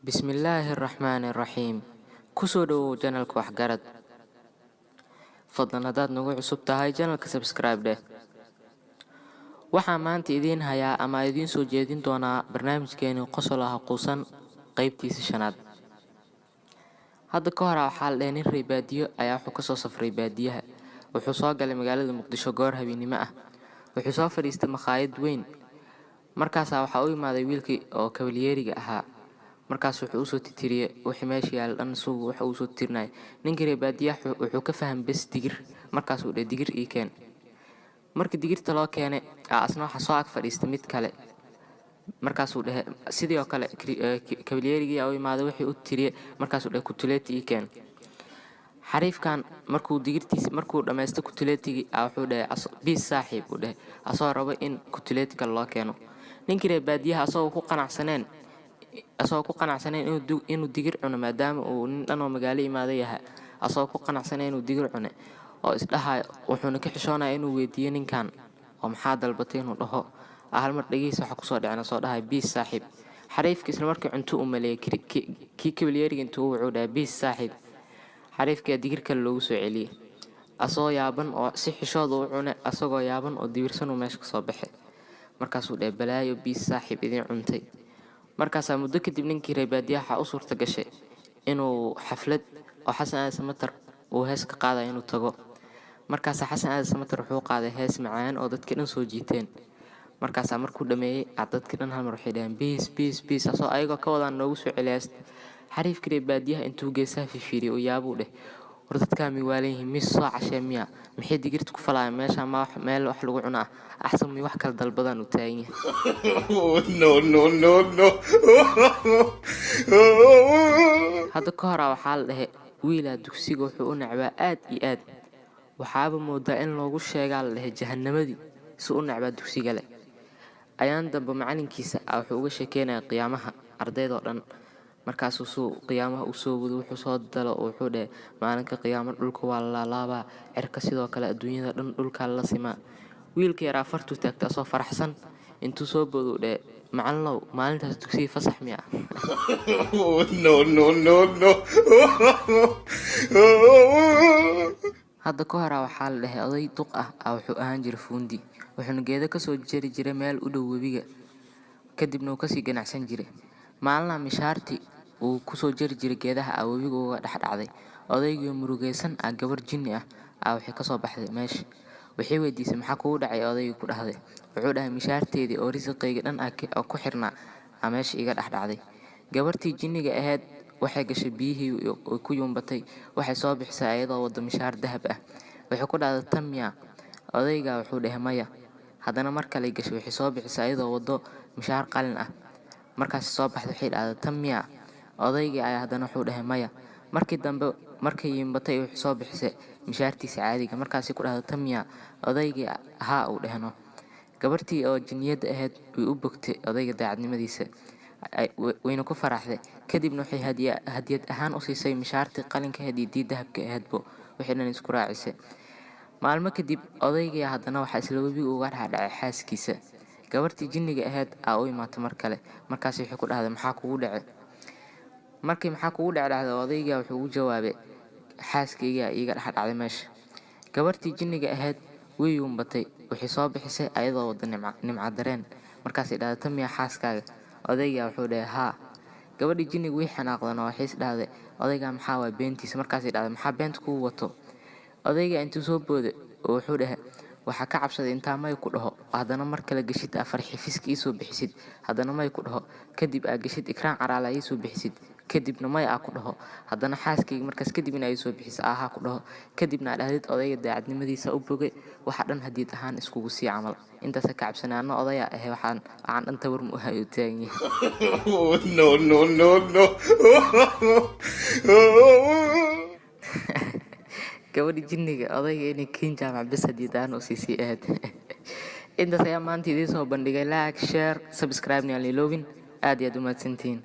Bismillaahirrahmaanirrahiim. Ku soo dhawow channelka Waxgarad. Fadlan haddaad nagu cusub tahay channelka subscribe dheh. Waxaan maanta idiin hayaa ama idiin soo jeedin doonaa barnaamijkeeni qosol ah quusan qaybtiisa 5aad. Hadda ka hor waxaa la dhahay nin reer baadiyo ayaa wuxuu ka soo safray baadiyaha. Wuxuu soo galay magaalada Muqdisho goor habeenimo ah. Wuxuu soo fadhiistay maqaayad weyn. Markaas waxaa u imaaday wiilkii oo kabalyeeriga ahaa. Markaas wuxuu u soo titiriyay wixii meesha yaal dhan suuq waxa uu soo tirnay ninkii reer baadiyaha wuxuu ka fahmay bas digir. Markaas uu dhahay digir ii keen. Markii digirta loo keenay asna waxa soo ag fadhiistay mid kale. Markaas uu dhahay sidii oo kale kabalyeerigii u imaaday wixii uu tiriyay. Markaas uu dhahay kutuleeti ii keen. Xariifkan markuu digirtiisa markuu dhameystay kutuleetigii wuxuu dhahay bis saaxiib uu dhahay asoo rabo in kutuleeti kale loo keeno. Ninkii reer baadiyaha asoo ku qanacsaneen inuu digir cuno maadaama uu nin dhan oo magaalo imaaday yahay asoo ku qanacsaneen inuu digir cuno oo isdhahay wuxuuna ka xishoonay inuu weydiiyo ninkan oo maxaa dalbatay inuu dhaho hal mar dhagiisa waxa ku soo dhacna soo dhahay bis saaxiib. Xariifkii isla markii cunto u maleeyay kii kabalyeeriga intuu wuxuu dhahay bis saaxiib. Xariifkii digir kale loogu soo celiyay asoo yaaban oo si xishood u cunay asagoo yaaban oo diirsan uu meesha ka soo baxay. Markaas uu dhahay balaayo bis saaxiib idin cuntay. Markaas muddo kadib ninkii reer baadiyaha u suurta gashay inuu xaflad oo Xasan Aadan Samatar uu hees ka qaaday inuu tago. Markaas Xasan Aadan Samatar wuxuu qaaday hees macaan oo dadka dhan soo jiiteen. Markaas markuu dhameeyay dadka dhan hal mar waxay dhaheen bis asoo ayagoo ka wadaan noogu soo celiyay. Xariifkii reer baadiyaha intuu geesaha fiiriyay oo yaabuu dhahay war dadka mi waalayeen mis soo cashee miya maxay digirta ku falayaan meesha ma wax meel wax lagu cunaa axsan mi wax kala dalbadaan u taagan no hadda ka hor waxaa la dhahay wiilaa dugsiga wuxuu u nacbaa aad iyo aad waxaaba moodaa in loogu sheegaa la dhahay jahannamadii si u nacbaa dugsiga leh ayaan dambe macalinkiisa wuxuu uga sheekeynaa qiyaamaha ardayda oo dhan. Markaas uu qiyaamaha u soo wado wuxuu soo dalo wuxuu dhahay maalinka qiyaamada dhulka waa la laabaa cirka sidoo kale adduunyada dhan dhulka la simaa. Wiilkii yar afartu taagtay asoo faraxsan intuu soo boodo dhahay macalinow maalintaas dugsiga fasax miya no hadda ka hor waxaa la dhahay oday duq wuxuu ahaan jiray fuundi wuxuuna geedo ka soo jari jiray meel u dhow webiga kadibna uu ka sii ganacsan jiray. Maalmaha mishaarti uu ku soo jari jiray geedaha webiga uga dhaxdhacday odaygii murugaysan gabar jinni waxay ka soo baxday meesha. Waxay weydiisay maxaa kugu dhacay odaygii ku dhahday wuxuu dhahay mishaarteedii oo risqiga dhan ku xirnaa meesha iga dhaxdhacday. Gabartii jinniga ahayd waxay gashay biyihii oo ku yumbatay waxay soo bixisay ayadoo wada mishaar dahab waxay ku dhahday tan miya odayga wuxuu dhahay maya. Haddana mar kale gashay waxay soo bixisay ayadoo wado mishaar qalin markaas soo baxday waxay dhahday tan miya odaygii ayaa haddana wuxuu dhahay maya. Markii dambe markay yimbatay wuxuu soo bixisay mishaartiisa caadiga markaas ku dhahday tan miya odaygii haa uu dhahno. Gabartii oo jinniyada ahayd way u bogtay odayga daacadnimadiisa wayna ku faraxday kadibna waxay hadiyad ahaan u siisay mishaartii qalinka hadiyadii dahabka ahaydbo waxay dhan isku raacisay. Maalmo kadib odaygii haddana waxa isla webiga uga dhaxdhacay xaaskiisa. Gabartii jinniga ahayd u imaatay mar kale markaas waxay ku dhahday maxaa kugu dhacay. Markii maxaa kugu dhacay odayga wuxuu ugu jawaabay xaaskayga iga dhaxdhacday meesha. Gabartii jinniga ahayd way yumbatay waxay soo bixisay ayadoo wada nimca dareen markaas ay dhahday tan miya xaaskaaga odayga wuxuu dhahay haa. Gabadhii jinniga way xanaaqdeen oo waxay dhahday odayga maxaa waa beentiisa markaas ay dhahday maxaa beent kugu wato. Odayga intuu soo booday wuxuu dhahay waxa ka cabsaday inta may ku dhaho haddana mar kale gashid farxifiska ii soo bixisid haddana may ku dhaho kadib gashid ikraan caraala ii soo bixisid kadibna may ku dhaho haddana xaaskayga markaas kadibna ay soo bixisay ku dhaho kadibna dhahdid odayga daacadnimadiisa u bogay waxa dhan hadiyad ahaan iskugu sii camal intaas ka cabsanaana odaya waxaan dhan tawar mu hayo taagan no gabadhi jinniga odayga inay keen jaamac bas hadiyad ahaan u siisay ahayd. Intaas ayaa maanta idiin soo bandhigay like share subscribe ni aan iloobin aad iyo aad u mahadsantihiin.